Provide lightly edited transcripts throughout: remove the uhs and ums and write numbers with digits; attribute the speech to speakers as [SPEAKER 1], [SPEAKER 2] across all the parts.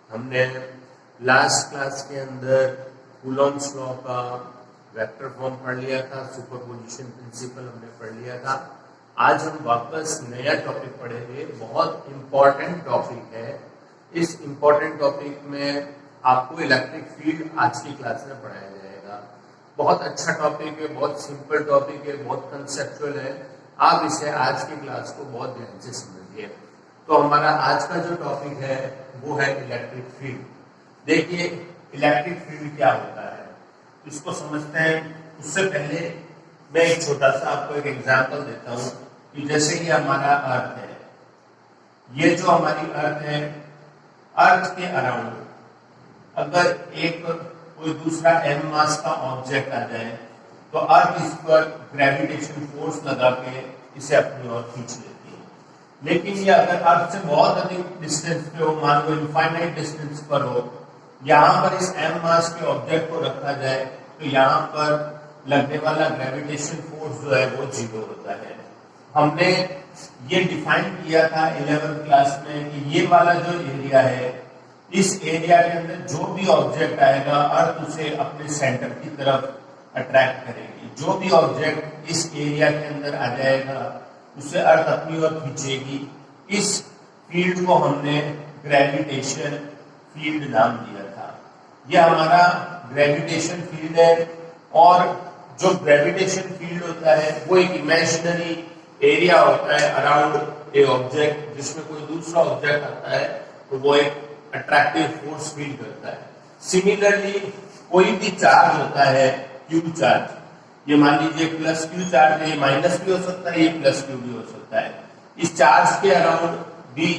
[SPEAKER 1] हमने last class के अंदर कूलॉम्स लॉ का वेक्टर फॉर्म पढ़ लिया था, सुपरपोजिशन प्रिंसिपल हमने पढ़ लिया था। आज हम वापस नया टॉपिक पढ़ेंगे, बहुत इंपॉर्टेंट टॉपिक है। इस इंपॉर्टेंट टॉपिक में आपको इलेक्ट्रिक फील्ड आज की क्लास में पढ़ाया जाएगा। बहुत अच्छा टॉपिक है, बहुत सिंपल टॉपिक है, बहुत कंसेप्चुअल है। आप इसे आज की क्लास को बहुत ध्यान से समझिए। तो हमारा आज का जो टॉपिक है वो है इलेक्ट्रिक फील्ड। देखिए इलेक्ट्रिक फील्ड क्या होता है, इसको समझते हैं। उससे पहले मैं एक छोटा सा आपको एक एग्जांपल देता हूं कि जैसे कि हमारा अर्थ है, ये जो हमारी अर्थ है, अर्थ के अराउंड अगर एक कोई दूसरा m मास का ऑब्जेक्ट आ जाए तो अर्थ इस पर ग्रेविटेशन फोर्स लगा के इसे अपनी ओर खींच लेती है। लेकिन ये अगर अर्थ से बहुत अधिक डिस्टेंस पे हो, मान लो इनफाइनाइट डिस्टेंस पर हो, यहाँ पर इस m मास के ऑब्जेक्ट को रखा जाए तो यहाँ पर लगने वाला ग्रेविटेशन फोर्स जो है वो 0 होता है। हमने ये डिफाइन किया था 11th क्लास में कि ये वाला जो एरिया है, इस एरिया के अंदर जो भी ऑब्जेक्ट आएगा अर्थ उसे अपने सेंटर की तरफ अट्रैक्ट करेगी। जो भी ऑब्जेक्ट इस एरिया के अंदर आ जाएगा उसे अर्थ अपनी ओर खींचेगी। इस फील्ड को हमने ग्रेविटेशन फील्ड नाम दिया था। यह हमारा ग्रेविटेशन फील्ड है। और जो ग्रेविटेशन फील्ड होता है वो एक इमेजिनरी एरिया होता है अराउंड ए ऑब्जेक्ट, जिसमें कोई दूसरा ऑब्जेक्ट आता है तो वो एक अट्रैक्टिव फोर्स फील करता है। सिमिलरली कोई भी चार्ज होता है, क्यू चार्ज, ये मान लीजिए प्लस क्यू चार्ज है, ये माइनस भी हो सकता है, ये प्लस क्यू भी हो सकता है। इस चार्ज के अराउंड भी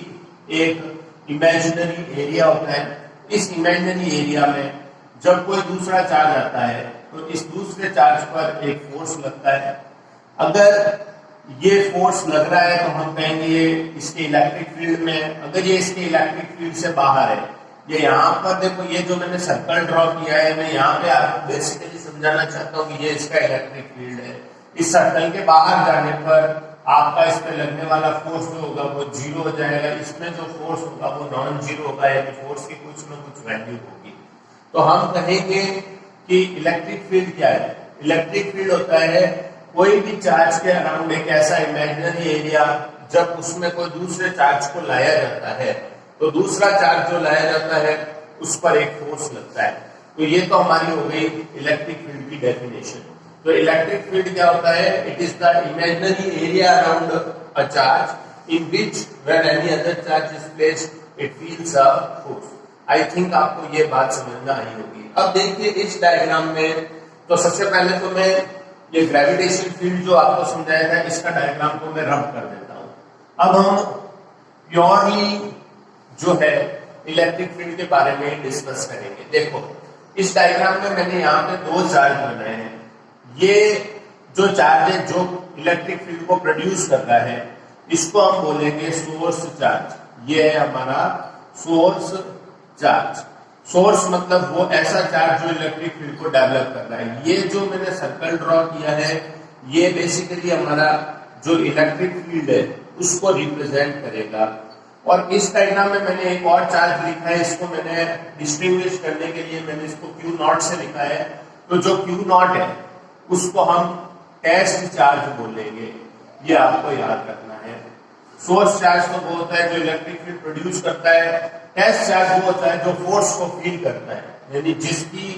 [SPEAKER 1] एक इमेजिनरी एरिया होता है। इस इमेजिनरी एरिया में जब कोई दूसरा चार्ज आता है तो इस दूसरे चार्ज पर एक फोर्स लगता है। अगर ये फोर्स लग रहा है तो हम कहेंगे इसके इलेक्ट्रिक फील्ड में, अगर ये इसके इलेक्ट्रिक फील्ड से बाहर है, ये यहाँ पर देखो, ये जो मैंने सर्कल ड्रॉ किया है, मैं यहाँ पे आपको बेसिकली समझाना चाहता हूँ कि ये इसका इलेक्ट्रिक फील्ड है। इस सर्कल के बाहर जाने पर आपका इस पे लगने वाला फोर्स जो होगा वो 0 हो जाएगा। इसमें जो फोर्स होगा वो नॉन जीरो होगा, यानी फोर्स की कुछ न कुछ वैल्यू होगी। तो हम कहेंगे कि इलेक्ट्रिक फील्ड क्या है। इलेक्ट्रिक फील्ड होता है कोई भी चार्ज के अराउंड एक ऐसा इमेजिनरी एरिया, जब उसमें कोई दूसरे चार्ज को लाया जाता है तो दूसरा चार्ज जो लाया जाता है उस पर एक फोर्स लगता है। तो ये तो हमारी हो गई इलेक्ट्रिक फील्ड की डेफिनेशन। तो इलेक्ट्रिक फील्ड क्या होता है? It is the imaginary area around a charge in which when any other charge is placed it feels a force. I think आपको ये बात समझना आई होगी। अब देखिए इस डायग्राम में, तो सबसे पहले तो मैं ये ग्रेविटेशन फील्ड जो आपको समझाया था इसका डायग्राम को मैं रब कर देता हूं। अब हम प्योरली जो है इलेक्ट्रिक फील्ड के बारे में डिस्कस करेंगे। देखो इस डायग्राम में मैंने यहाँ पे 2 चार्ज बनाए हैं। ये जो चार्ज है जो इलेक्ट्रिक फील्ड को प्रोड्यूस कर रहा है, इसको हम बोलेंगे सोर्स चार्ज। ये है हमारा सोर्स चार्ज। सोर्स मतलब वो ऐसा चार्ज जो इलेक्ट्रिक फील्ड को डेवलप कर रहा है। ये जो मैंने सर्कल ड्रॉ किया है ये बेसिकली हमारा जो इलेक्ट्रिक फील्ड है उसको रिप्रेजेंट करेगा। और इस डायग्राम में मैंने एक और चार्ज लिखा है, इसको मैंने डिस्टिंग्विश करने के लिए मैंने इसको क्यू नॉट से लिखा है। तो जो क्यू नॉट है उसको हम टेस्ट चार्ज बोलेंगे, ये आपको याद रखना है। सोर्स चार्ज तो वो होता है जो इलेक्ट्रिक फील्ड प्रोड्यूस करता है, टेस्ट चार्ज वो होता है जो फोर्स को फील करता है, यानी जिसकी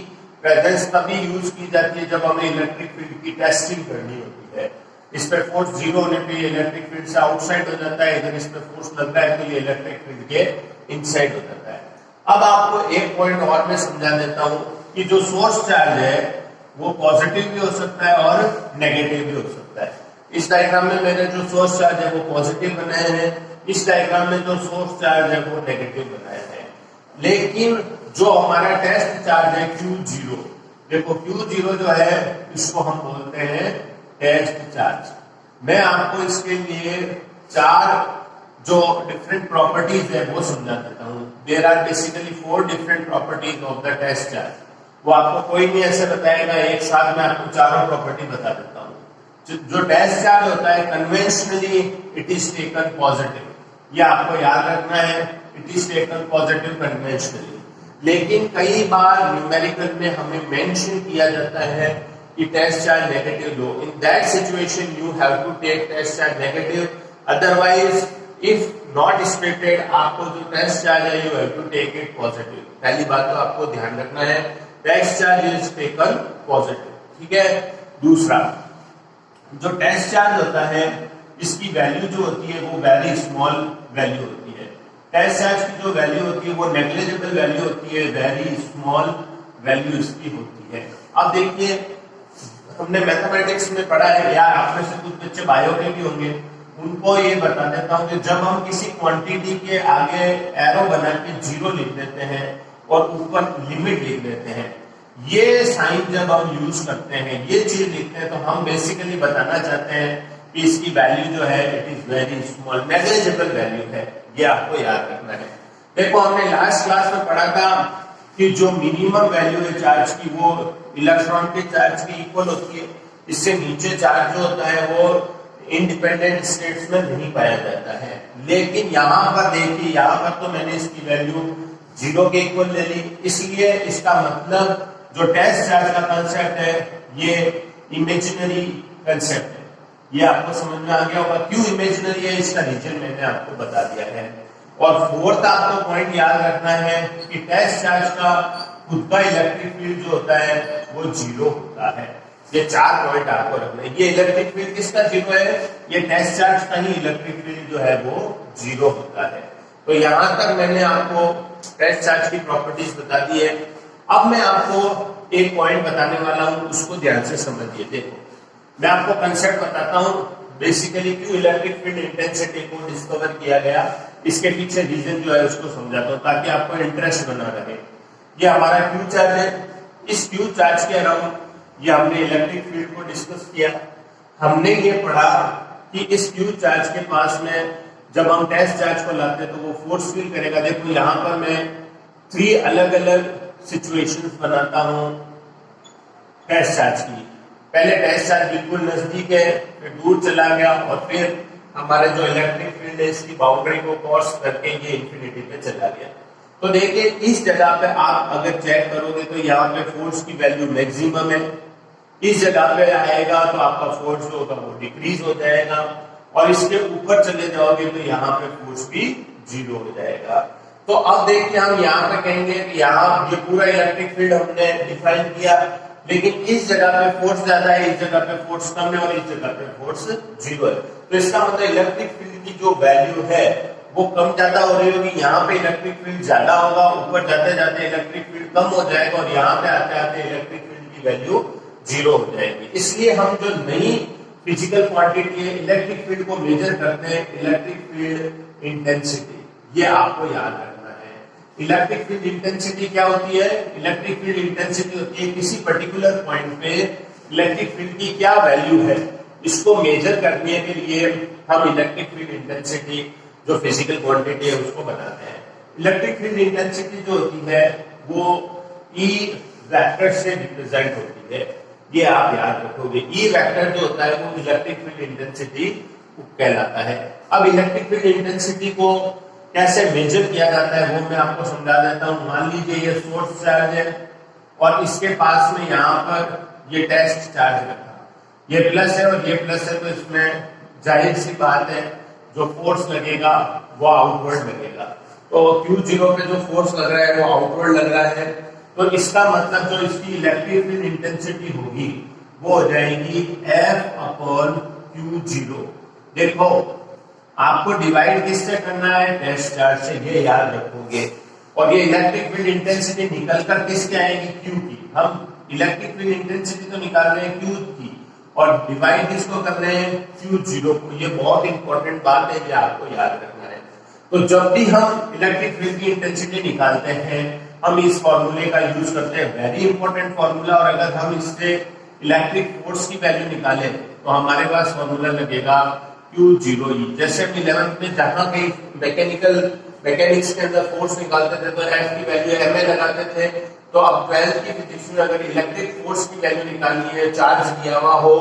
[SPEAKER 1] प्रेजेंस तभी यूज की जाती है जब हमें इलेक्ट्रिक फील्ड की टेस्टिंग करनी होती है। इस पे फोर्स 0 होने पे ये इलेक्ट्रिक फील्ड से आउटसाइड हो जाता है, इधर इस पे फोर्स लग रहा है तो ये इलेक्ट्रिक फील्ड के इनसाइड हो जाता है। अब आपको एक पॉइंट और मैं समझा देता हूं कि जो सोर्स चार्ज है वो पॉजिटिव भी हो सकता है और नेगेटिव भी हो सकता है। इस डायग्राम में मैंने जो सोर्स चार्ज है वो पॉजिटिव बनाए हैं, इस डायग्राम में जो सोर्स चार्ज है वो नेगेटिव बनाया है। लेकिन जो हमारा टेस्ट चार्ज है Q0, देखो Q0 जो है इसको हम बोलते हैं टेस्ट चार्ज। मैं आपको इसके लिए 4 जो डिफरेंट प्रॉपर्टीज है वो समझा देता हूँ। There are basically 4 different properties of the test charge. वो आपको कोई नहीं ऐसे बताएगा, एक साथ में आपको चारों प्रॉपर्टी बता देता हूँ। जो टेस्ट चार्ज होता है conventionally it is taken positive, ये आपको याद रखना है। It is taken positive conventionally. लेकिन कई बार न्यूमेरिकल में हमें मेंशन किया जाता है कि टेस्ट चार्ज नेगेटिव लो, in that situation you have to take test charge negative, otherwise if not stated आपको जो टेस्ट चार्ज है you have to take it positive. पहली बात तो आपको ध्यान रखना है, test charge is taken positive, ठीक है। दूसरा, जो टेस्ट चार्ज होता है इसकी वैल्यू जो होती है वो वेरी स्मॉल वैल्यू होती है। टेस्ट चार्ज की जो वैल्यू होती है वो नेग्लिजिबल वैल्यू होती है, वेरी स्मॉल वैल्यू इसकी होती है। अब देखिए, हमने मैथमेटिक्स में पढ़ा है, या आप में से कुछ बच्चे बायो के भी होंगे, उनको ये बता देता हूं कि जब हम किसी क्वांटिटी के आगे एरो बना के जीरो लिख देते हैं और ऊपर लिमिट लिख देते हैं, ये साइन जब हम यूज करते हैं, ये चीज लिखते हैं, तो हम बेसिकली बताना चाहते हैं कि इसकी वैल्यू जो है it is very small, negligible value है। ये आपको याद रखना है। देखो, हमने लास्ट क्लास में पढ़ा था कि जो मिनिमम वैल्यू है चार्ज की वो इलेक्ट्रॉन के चार्ज की इक्वल होती है। इससे नीचे चार्ज जो होता है वो इंडिपेंडेंट स्टेट्स में नहीं पाया जाता है। लेकिन यहाँ पर देखिए, यहाँ पर तो मैंने इसकी वैल्यू जीरो के इक्वल ले ली, इसलिए इसका मतलब जो टेस्ट चार्ज का कंसेप्ट है ये इमेजिनरी कंसेप्ट है। ये आपको समझ में आ गया होगा। क्यों इमेजिनरी है इसका रीजन मैंने आपको बता दिया है। और फोर्थ आपको पॉइंट याद रखना है कि टेस्ट चार्ज का खुद का इलेक्ट्रिक फील्ड जो होता है वो जीरो होता है। ये 4 पॉइंट आपको रखना है। ये इलेक्ट्रिक फील्ड किसका जीरो है? ये टेस्ट चार्ज का ही इलेक्ट्रिक फील्ड जो है वो जीरो होता है। तो यहां तक मैंने आपको टेस्ट चार्ज की प्रॉपर्टीज बता दी है। अब मैं आपको एक पॉइंट बताने वाला हूं, उसको ध्यान से समझिए। देखो, मैं आपको कंसेप्ट बताता हूं, बेसिकली क्यों इलेक्ट्रिक फील्ड इंटेंसिटी को डिस्कवर किया गया, इसके पीछे रीजन जो है उसको समझाता हूं ताकि आपको इंटरेस्ट बना रहे। ये हमारा क्यू चार्ज है। इस क्यू चार्ज के अराउंड ये हमने इलेक्ट्रिक फील्ड को डिस्कस किया। हमने ये पढ़ा कि इस क्यू चार्ज के पास में जब हम टेस्ट चार्ज को लाते हैं तो वो फोर्स फील करेगा। देखो, यहाँ पर मैं 3 अलग अलग सिचुएशंस बनाता हूं टेस्ट चार्ज की। पहले टेस्ट चार्ज बिल्कुल नजदीक है, फिर दूर चला गया, और फिर हमारे जो इलेक्ट्रिक फील्ड है इसकी बाउंड्री को क्रॉस करके ये इंफिनिटी पे चला गया। तो देखिए, इस जगह पे आप अगर चेक करोगे तो यहाँ पे फोर्स की वैल्यू मैक्सिमम है। इस जगह पे आएगा तो आपका फोर्स जो होगा वो डिक्रीज हो जाएगा, और इसके ऊपर चले जाओगे तो यहाँ पे फोर्स भी जीरो हो जाएगा। तो अब देखिए, हम यहाँ पे कहेंगे कि यहाँ ये पूरा इलेक्ट्रिक फील्ड हमने डिफाइन किया, लेकिन इस जगह पे फोर्स ज्यादा है, इस जगह पे फोर्स कम है, और इस जगह पे फोर्स जीरो है। तो इसका मतलब इलेक्ट्रिक फील्ड की जो वैल्यू है वो कम ज्यादा हो रही होगी। यहाँ पे इलेक्ट्रिक फील्ड ज्यादा होगा, ऊपर जाते जाते इलेक्ट्रिक फील्ड कम हो जाएगा, और यहाँ पे आते आते इलेक्ट्रिक फील्ड की वैल्यू जीरो हो जाएगी। इसलिए हम जो नई फिजिकल क्वांटिटी है इलेक्ट्रिक फील्ड को मेजर करते हैं इलेक्ट्रिक फील्ड इंटेंसिटी। ये आपको याद रखना है। इलेक्ट्रिक फील्ड इंटेंसिटी क्या होती है? इलेक्ट्रिक फील्ड इंटेंसिटी होती है किसी पर्टिकुलर पॉइंट पे इलेक्ट्रिक फील्ड की क्या वैल्यू है, इसको मेजर करने के लिए हम इलेक्ट्रिक फील्ड इंटेंसिटी जो फिजिकल क्वांटिटी है उसको बनाते हैं। इलेक्ट्रिक फील्ड इंटेंसिटी जो होती है वो ई वेक्टर से रिप्रेजेंट होती है। ये आप याद रखोगे। ई वेक्टर जो होता है वो इलेक्ट्रिक फील्ड इंटेंसिटी कहलाता है। अब इलेक्ट्रिक फील्ड इंटेंसिटी को कैसे मेजर किया जाता है वो मैं आपको समझा देता हूं। मान लीजिए ये सोर्स चार्ज है और इसके पास में यहाँ पर ये टेस्ट चार्ज रखा, ये प्लस है और ये प्लस है, तो इसमें जाहिर सी बात है जो फोर्स लगेगा वो आउटवर्ड लगेगा। तो Q0 पे जो फोर्स लग रहा है वो आउटवर्ड लग रहा है। तो इसका मतलब जो इसकी इलेक्ट्रिक फील्ड इंटेंसिटी होगी वो हो जाएगी F/Q0। देखो, आपको डिवाइड किससे करना है? टेस्ट चार्ज से, ये याद रखोगे। और ये इलेक्ट्रिक फील्ड इंटेंसिटी निकलकर किसके आएगी? Q की। हम इलेक्ट्रिक फील्ड इंटेंसिटी तो निकाल रहे हैं Q की, और डिवाइड किसको कर रहे हैं? Q0 को। ये बहुत इंपॉर्टेंट बात है, ये आपको याद रखना है। तो जब भी हम इलेक्ट्रिक फील्ड की इंटेंसिटी निकालते हैं हम इस फॉर्मूले का यूज करते हैं, वेरी इंपॉर्टेंट फॉर्मूला। और अगर हम इससे इलेक्ट्रिक फोर्स की वैल्यू निकाले तो हमारे पास फॉर्मूला लगेगा Q0E। जैसे हम 11th में जहां कहीं मैकेनिक्स के अंदर फोर्स निकालते थे तो F की वैल्यू ma लगाते थे, तो अब 12th की फिजिक्स में अगर इलेक्ट्रिक फोर्स की वैल्यू निकालनी है, चार्ज दिया हुआ हो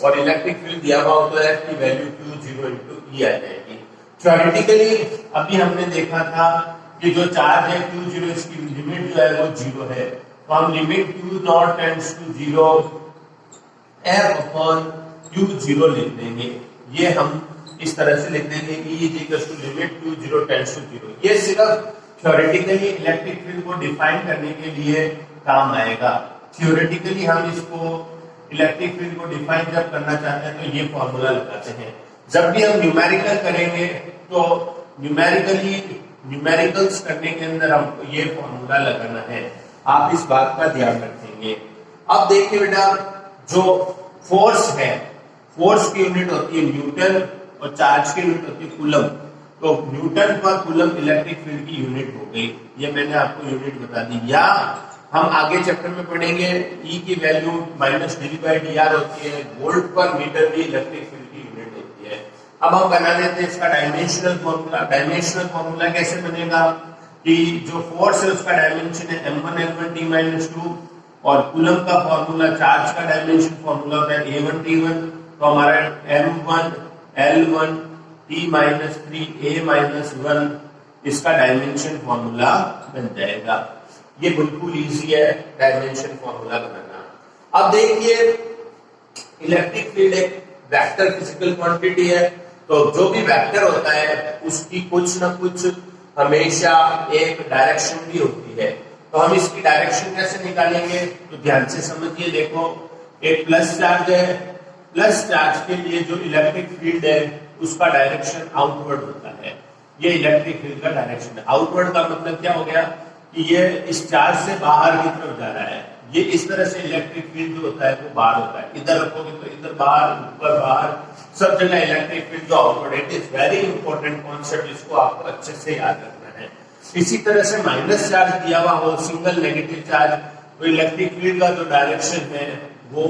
[SPEAKER 1] और इलेक्ट्रिक फील्ड दिया हुआ हो, तो F की वैल्यू Q0 × E आ जाएगी। थ्योरेटिकली अभी हमने देखा था कि जो चार्ज है Q0 इसकी लिमिट जो है वो 0 है, तो हम limit Q0 tends to 0 F upon Q0 लिख देंगे। ये हम इस तरह से लिख देंगे E is equal to limit Q0 tends to 0। ये सिर्फ थ्योरेटिकली इलेक्ट्रिक फील्ड को डिफाइन करने के लिए काम आएगा। थ्योरेटिकली हम इसको इलेक्ट्रिक फील्ड को डिफाइन जब करना चाहते हैं तो ये फॉर्मूला लगाते हैं। जब भी हम न्यूमेरिकल करेंगे तो न्यूमेरिकल्स करने के अंदर हमको ये फॉर्मूला लगाना है, आप इस बात का ध्यान रखेंगे। अब देखिए बेटा, जो फोर्स है, फोर्स की यूनिट होती है न्यूटन और चार्ज की यूनिट होती है कूलम। तो न्यूटन पर कूलम इलेक्ट्रिक फील्ड की यूनिट हो गई, ये मैंने आपको यूनिट बता दी। या हम आगे चैप्टर में पढ़ेंगे E की वैल्यू -dV/dr होती है, वोल्ट पर मीटर भी इलेक्ट्रिक फील्ड की यूनिट होती है। अब हम बना लेते हैं इसका डायमेंशनल फॉर्मूला। डायमेंशनल फॉर्मूला कैसे बनेगा कि जो फोर्स है उसका डायमेंशन है m1 l1 t-2 और कूलम का फॉर्मूला, चार्ज का डायमेंशन फॉर्मूला होता है a1 t1। तो हमारा m1 l1 t-3 a-1 इसका डायमेंशन फॉर्मूला बन जाएगा। ये बिल्कुल इजी है डायमेंशन फॉर्मूला बनाना। अब देखिए, इलेक्ट्रिक फील्ड एक वेक्टर फिजिकल क्वांटिटी है, तो जो भी वेक्टर होता है उसकी कुछ ना कुछ हमेशा एक डायरेक्शन भी होती है। तो हम इसकी डायरेक्शन कैसे निकालेंगे, तो ध्यान से समझिए। देखो, एक प्लस चार्ज है, प्लस चार्ज के लिए जो इलेक्ट्रिक फील्ड है उसका डायरेक्शन आउटवर्ड होता है। ये इलेक्ट्रिक फील्ड का डायरेक्शन है। आउटवर्ड का मतलब क्या हो गया कि ये इस चार्ज से बाहर की तरफ जा रहा है। ये इस तरह से इलेक्ट्रिक फील्ड जो होता है वो बाहर होता है। इधर रखोगे तो इधर बाहर, ऊपर बाहर, सब जगह इलेक्ट्रिक फील्ड जो आउटवर्ड है। It is very important concept, इसको आपको अच्छे से याद रखना है। इसी तरह से माइनस चार्ज दिया हुआ हो, सिंगल नेगेटिव चार्ज, तो इलेक्ट्रिक फील्ड का जो डायरेक्शन है वो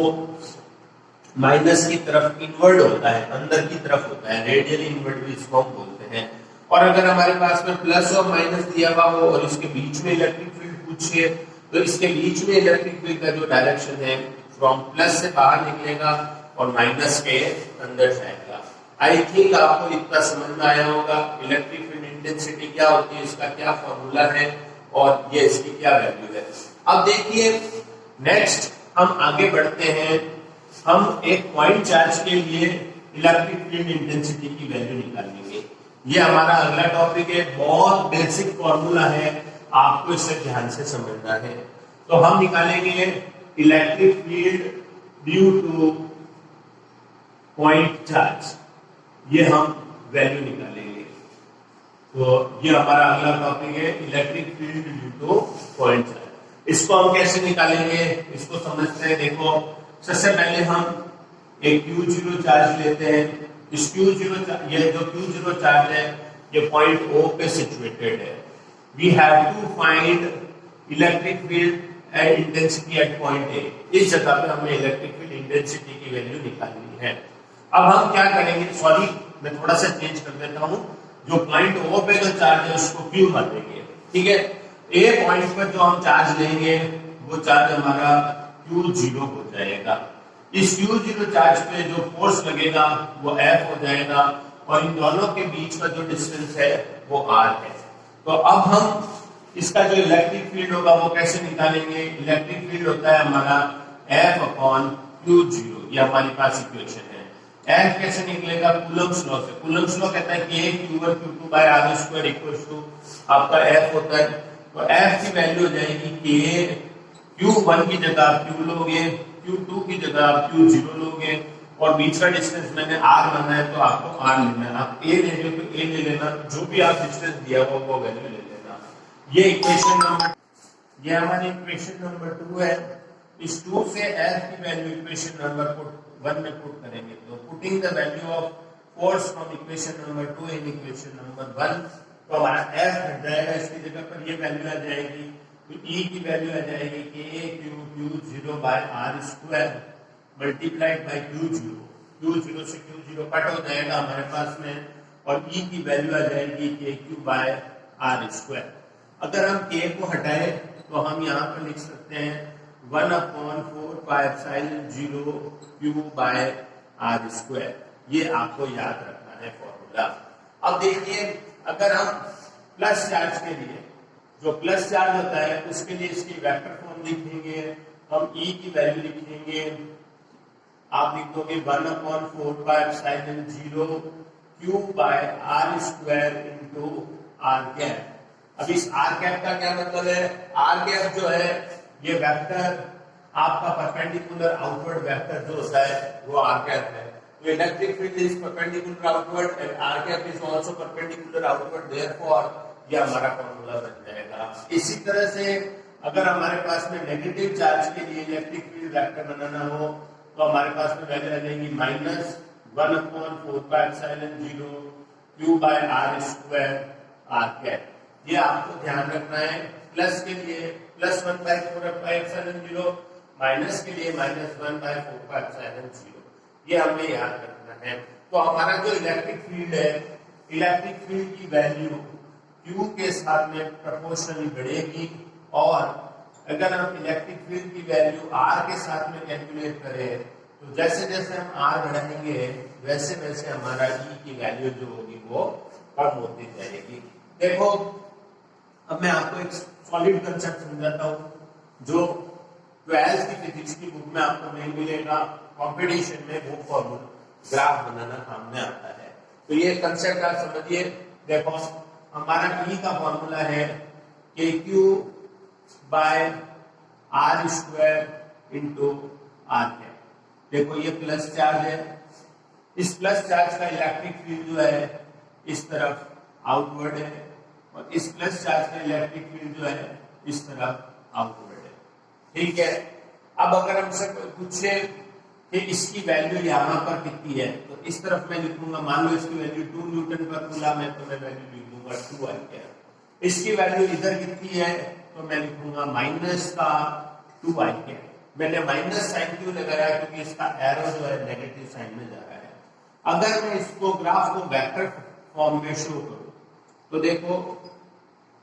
[SPEAKER 1] माइनस की तरफ इनवर्ड होता है, अंदर की तरफ होता है, रेडियली इनवर्ड भी इसको हम बोलते हैं। और अगर हमारे पास में प्लस और माइनस दिया हुआ हो और इसके बीच में इलेक्ट्रिक फील्ड पूछिए, तो इसके बीच में इलेक्ट्रिक फील्ड का जो डायरेक्शन है फ्रॉम प्लस से बाहर निकलेगा और माइनस के अंदर जाएगा। आई थिंक आपको इतना समझ में आया होगा इलेक्ट्रिक फील्ड इंटेंसिटी क्या होती है, इसका क्या फॉर्मूला है और ये इसकी क्या वैल्यू है। अब देखिए, नेक्स्ट हम आगे बढ़ते हैं। हम एक पॉइंट चार्ज के लिए इलेक्ट्रिक फील्ड इंटेंसिटी की वैल्यू निकालेंगे। ये हमारा अगला टॉपिक है, बहुत बेसिक फॉर्मूला है, आपको इसे ध्यान से समझना है। तो हम निकालेंगे electric field due two point charge, ये हम वैल्यू निकालेंगे। तो ये हमारा अगला टॉपिक है, electric field due two point charge. इसको हम कैसे निकालेंगे, इसको समझते हैं। देखो, सबसे पहले हम एक Q0 चार्ज लेते हैं। इस Q0 ये जो Q0 चार्ज है ये पॉइंट O पे सिचुएटेड है। We have to find electric field and intensity at point A। इस जगह पे हमें इलेक्ट्रिक फील्ड इंटेंसिटी की वैल्यू निकालनी है। अब हम क्या करेंगे, सॉरी मैं थोड़ा सा चेंज कर देता हूँ। जो पॉइंट O पे जो चार्ज है उसको Q मान लेंगे, ठीक है। A पॉइंट पर जो हम चार्ज लेंगे वो चार्ज हमारा Q0 हो जाएगा। इस Q0 चार्ज पे जो फोर्स लगेगा वो F हो जाएगा और इन दोनों के बीच का जो डिस्टेंस है वो R है। तो अब हम इसका जो इलेक्ट्रिक फील्ड होगा वो कैसे निकालेंगे। इलेक्ट्रिक फील्ड होता है हमारा F अपॉन Q0, ये हमारे पास इक्वेशन है। F कैसे निकलेगा, कूलम्स लॉ से। कूलम्स लॉ कहता है कि Q1 Q2 by R square equals to आपका F होता है। तो F की वैल्यू हो जाएगी कि Q1 की जगह आप Q लोगे, Q2 की जगह आप Q0 लोगे और बीच का डिस्टेंस मैंने R माना है तो आपको R लेना है। आप A ले लो तो A ले लेना, जो भी आप डिस्टेंस दिया हुआ वो वैल्यू ले लेना। ये इक्वेशन नंबर, ये हमारी इक्वेशन नंबर 2 है। इस 2 से F की वैल्यू इक्वेशन नंबर 1 में पुट करेंगे। तो putting the value of force from equation number 2 in equation number 1, तो हमारा F हट जाएगा, इसकी जगह पर ये वैल्यू आ जाएगी। तो E की वैल्यू आ जाएगी Q0 by R square multiplied by Q0। Q0 से Q0 कट हो जाएगा हमारे पास में और E की वैल्यू आ जाएगी KQ बाय R स्क्वायर। अगर हम K को हटाएं तो हम यहाँ पर लिख सकते हैं 1/4 pi epsilon 0 Q by R square. ये आपको याद रखना है फॉर्मूला। अब देखिए, अगर हम प्लस चार्ज के लिए, जो प्लस चार्ज होता है उसके लिए इसकी वेक्टर फॉर्म लिखेंगे हम। ई की वैल्यू लिखेंगे, आप लिख दोगे 1/4πε0 Q by R square into R cap. अब इस आर कैप का क्या मतलब है? आर कैप जो है ये वेक्टर आपका परपेंडिकुलर आउटवर्ड वेक्टर जो होता है वो आर कैप है। तो electric field is perpendicular outward and R cap is also perpendicular outward, therefore ये हमारा फॉर्मूला बन जाएगा। इसी तरह से अगर हमारे पास में नेगेटिव चार्ज के लिए इलेक्ट्रिक फील्ड वेक्टर बनाना हो तो हमारे पास में वैल्यू आ जाएगी -1/4πε0 Q by R square R cap. ये आपको ध्यान रखना है। प्लस के लिए +1/4πε0, माइनस के लिए -1/4πε0, ये हमें याद रखना है। तो हमारा जो इलेक्ट्रिक फील्ड है, इलेक्ट्रिक फील्ड की वैल्यू Q के साथ में प्रोपोर्शनली बढ़ेगी, और अगर हम इलेक्ट्रिक फील्ड की वैल्यू R के साथ में कैलकुलेट करें तो जैसे जैसे हम R बढ़ाएंगे वैसे वैसे हमारा E की वैल्यू जो होगी वो कम होती जाएगी। देखो अब मैं आपको एक सॉलिड कंसेप्ट समझाता हूँ जो 12th की फिजिक्स की बुक में आपको नहीं मिलेगा, कंपटीशन में वो फॉर्मूला ग्राफ बनाना काम में आता है। तो ये कंसेप्ट आप समझिए। देखो हमारा E का फॉर्मूला है KQ by R square into R cap. देखो ये प्लस चार्ज है, इस प्लस चार्ज का इलेक्ट्रिक फील्ड जो है इस तरफ आउटवर्ड है, और इस प्लस चार्ज का इलेक्ट्रिक फील्ड जो है इस तरफ आउटवर्ड है। ठीक है, अब अगर हमसे पूछे कि इसकी वैल्यू यहाँ पर कितनी है तो इस तरफ मैं लिखूंगा, मान लो इसकी वैल्यू 2 न्यूटन पर कूलम है तो मैं वैल्यू लिख दूंगा 2 एम्पीयर। इसकी वैल्यू इधर कितनी है तो मैं लिखूंगा -2 i। मैंने माइनस साइन क्यों लगाया? क्योंकि इसका एरो जो है नेगेटिव साइन में जा रहा है। अगर मैं इसको ग्राफ को वेक्टर फॉर्म में शो करूं तो देखो,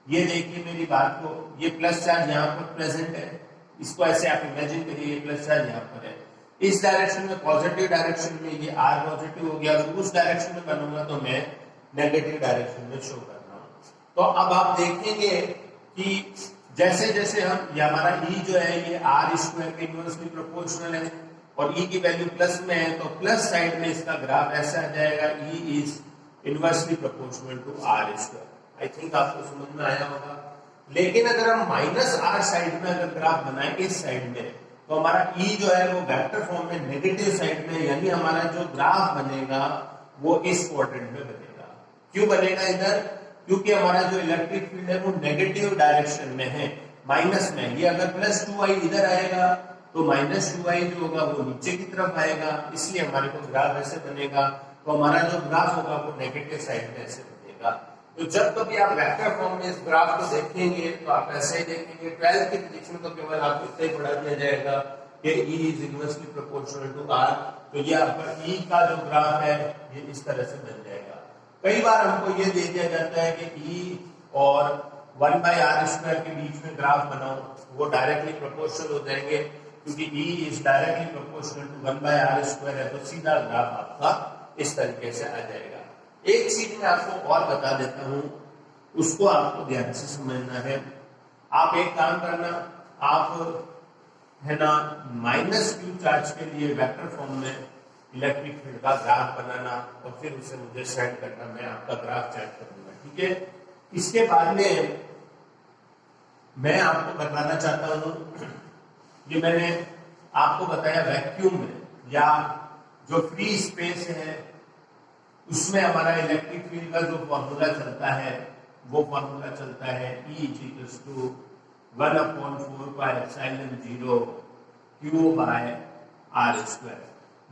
[SPEAKER 1] ये देखिए मेरी बात को, ये प्लस चार्ज यहाँ पर प्रेजेंट है, इसको ऐसे आप इमेजिन करिए, ये प्लस चार्ज यहाँ पर है, इस डायरेक्शन में पॉजिटिव डायरेक्शन में ये आर पॉजिटिव हो गया, अगर उस डायरेक्शन में बनूंगा तो मैं नेगेटिव डायरेक्शन में शो कर रहा हूँ। तो अब आप देखेंगे कि जैसे जैसे हम, ये हमारा E जो है ये आर स्क्वायर के इनवर्सली प्रोपोर्शनल है, और E की वैल्यू प्लस में है तो प्लस साइड में इसका ग्राफ ऐसा आ जाएगा, E is inversely proportional to R square. I think आपको समझ में आया होगा। लेकिन अगर हम -r साइड में अगर ग्राफ बनाएंगे इस साइड में तो हमारा E जो है वो वेक्टर फॉर्म में नेगेटिव साइड में, यानी हमारा जो ग्राफ बनेगा वो इस क्वाड्रेंट में बनेगा। क्यों बनेगा इधर? क्योंकि हमारा जो इलेक्ट्रिक फील्ड है वो नेगेटिव डायरेक्शन में है, माइनस में। ये अगर +2i इधर आएगा तो -2i जो होगा वो नीचे की तरफ आएगा, इसलिए हमारे को ग्राफ ऐसे बनेगा। तो हमारा जो ग्राफ होगा वो नेगेटिव साइड में ऐसे बनेगा। तो जब कभी आप वेक्टर फॉर्म में इस ग्राफ को देखेंगे तो आप ऐसे ही देखेंगे। 12th की फिजिक्स में तो केवल आपको इतना ही पढ़ा दिया जाएगा कि E is inversely proportional to R। तो ये आपका E का जो ग्राफ है ये इस तरह से बन जाएगा। कई बार हमको ये दे दिया जाता है कि E और 1/r² के बीच में ग्राफ बनाओ, वो डायरेक्टली प्रोपोर्शनल हो जाएंगे, क्योंकि E is directly proportional to 1/r² है, तो सीधा ग्राफ आपका इस तरीके से आ जाएगा। एक चीज मैं आपको और बता देता हूं, उसको आपको ध्यान से समझना है। आप एक काम करना, आप है ना -q चार्ज के लिए वेक्टर फॉर्म में इलेक्ट्रिक फील्ड का ग्राफ बनाना और फिर उसे मुझे सेंड करना, मैं आपका ग्राफ चेक करूंगा। ठीक है, इसके बाद में मैं आपको बताना चाहता हूं, ये मैंने आपको बताया वैक्यूम में या जो फ्री स्पेस है उसमें हमारा इलेक्ट्रिक फील्ड का जो फॉर्मूला चलता है वो फॉर्मूला चलता है E = 1/4πε0 Q बाय r²।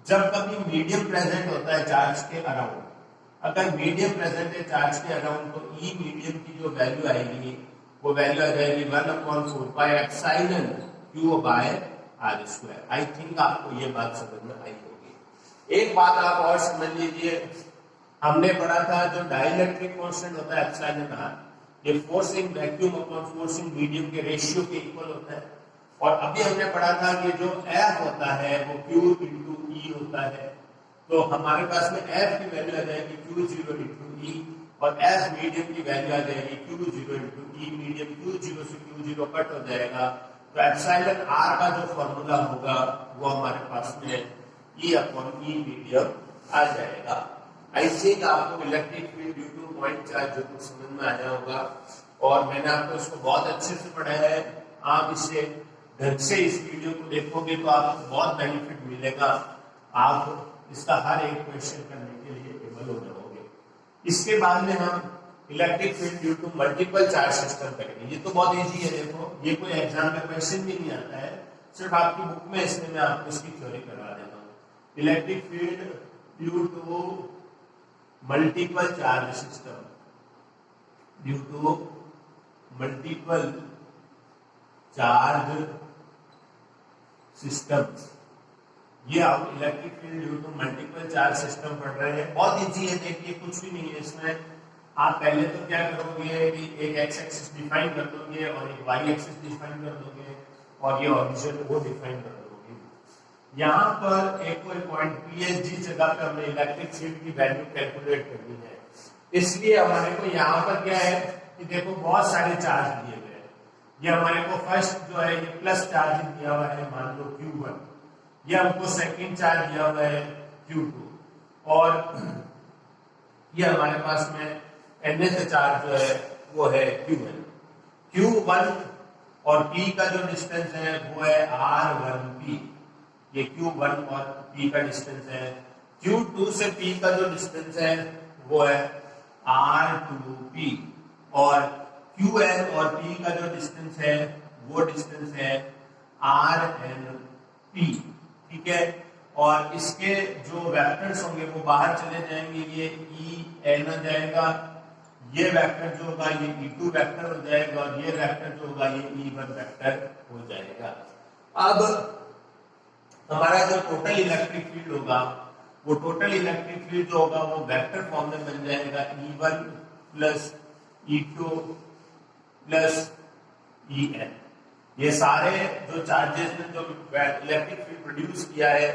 [SPEAKER 1] जब कभी मीडियम प्रेजेंट होता है चार्ज के अराउंड, अगर मीडियम प्रेजेंट है चार्ज के अराउंड तो E मीडियम की जो वैल्यू आएगी वो वैल्यू आ जाएगी 1/4πε Q बाय r²। आई थिंक आपको ये बात समझ में आई होगी। एक बात आप और समझ लीजिए, हमने पढ़ा था जो डाइलेक्ट्रिक कांस्टेंट होता है εr, ये forcing vacuum upon forcing medium के रेशियो के इक्वल होता है। और अभी हमने पढ़ा था कि जो F होता है वो Q × E होता है। तो हमारे पास में F की वैल्यू आ जाएगी Q0 × E, और एफ मीडियम की वैल्यू आ जाएगी Q0 into E medium, Q0 से Q0 कट हो जाएगा, तो एप्सिलॉन आर का जो फॉर्मूला होगा वो हमारे पास में ई अपॉन ई मीडियम आ जाएगा। आई थिंक आपको electric field due two point charge जो कुछ समझ में आया होगा, और मैंने आपको इसको बहुत अच्छे से पढ़ाया है। आप इसे ढंग से इस वीडियो को देखोगे तो आपको बहुत बेनिफिट मिलेगा, आप इसका हर एक क्वेश्चन करने के लिए एबल हो जाओगे। इसके बाद में हम electric field due to multiple charge system करेंगे। ये तो बहुत इजी है, देखो ये कोई एग्जाम में क्वेश्चन भी नहीं आता है, सिर्फ आपकी बुक में इसमें मैं आपको इसकी थ्योरी करवा देता हूँ। Electric field due to multiple charge system, due to multiple charge system, ये आप electric field due to multiple charge system पढ़ रहे हैं। बहुत इजी है, देखिए कुछ भी नहीं है इसमें। आप पहले तो क्या करोगे कि एक एक्स एक्सिस डिफाइन कर दोगे और एक वाई एक्सिस डिफाइन कर दोगे और ये ऑरिजिन वो डिफाइन कर दोगे। यहाँ पर एक कोई पॉइंट PSG जगह पे हमें इलेक्ट्रिक फील्ड की वैल्यू कैलकुलेट करनी है। इसलिए हमारे को यहाँ पर क्या है कि देखो बहुत सारे चार्ज दिए गए हैं। ये हमारे को फर्स्ट जो है ये प्लस चार्ज दिया हुआ है, मान लो Q1, ये हमको सेकेंड चार्ज दिया हुआ है Q2, और ये हमारे पास में nth चार्ज जो है वो है Q1। Q1 और P का जो डिस्टेंस है वो है R1P, ये Q1 और P का डिस्टेंस है। Q2 से P का जो डिस्टेंस है वो है R2P, और Qn और P का जो डिस्टेंस है वो डिस्टेंस है RNP, ठीक है। और इसके जो वेक्टर्स होंगे वो बाहर चले जाएंगे, ये En आ जाएगा, ये वेक्टर जो होगा ये E2 वेक्टर हो जाएगा, और ये वेक्टर जो होगा ये E1 वेक्टर हो जाएगा। अब हमारा जो टोटल इलेक्ट्रिक फील्ड होगा, वो टोटल इलेक्ट्रिक फील्ड जो होगा वो वेक्टर फॉर्म में बन जाएगा E1 plus E2 plus En। ये सारे जो चार्जेस ने जो इलेक्ट्रिक फील्ड प्रोड्यूस किया है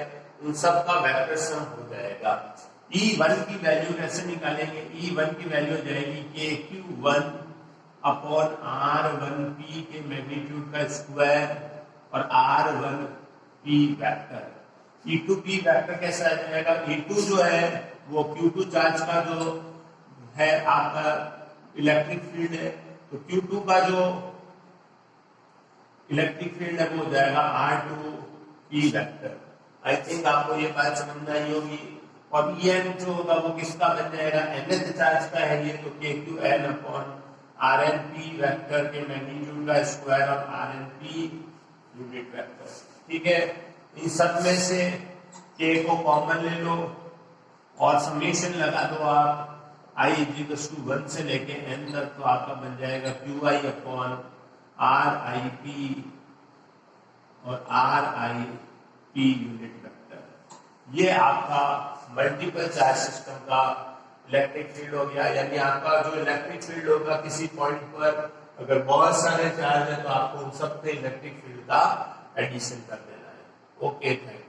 [SPEAKER 1] उन सब का वेक्टर सम हो जाएगा। E1 की वैल्यू कैसे निकालेंगे? E1 की वैल्यू हो जाएगी KQ1 अपॉन R1P के मैग्नीट्यूड का स्क्वायर और R1P वेक्टर। E2P वेक्टर कैसा आ जाएगा? E2 जो है वो Q2 चार्ज का जो है आपका इलेक्ट्रिक फील्ड है, तो Q2 का जो इलेक्ट्रिक फील्ड है वो हो जाएगा R2P वेक्टर। आई थिंक आपको ये बात समझ में आई होगी। और En जो होगा वो किसका बन जाएगा? nth चार्ज का है ये, तो KQN अपॉन RNP वेक्टर के मैग्नीट्यूड का स्क्वायर और RNP यूनिट वेक्टर, ठीक है। इन सब में से K को कॉमन ले लो और समेशन लगा दो आप I = 1 से लेके n तक, तो आपका बन जाएगा QI अपॉन RIP और RIP यूनिट वेक्टर। ये आपका मल्टीपल चार्ज सिस्टम का इलेक्ट्रिक फील्ड हो गया। यानी आपका जो इलेक्ट्रिक फील्ड होगा किसी पॉइंट पर अगर बहुत सारे चार्ज है तो आपको उन सब पे इलेक्ट्रिक फील्ड का एडिशन कर देना है। Okay, thank you.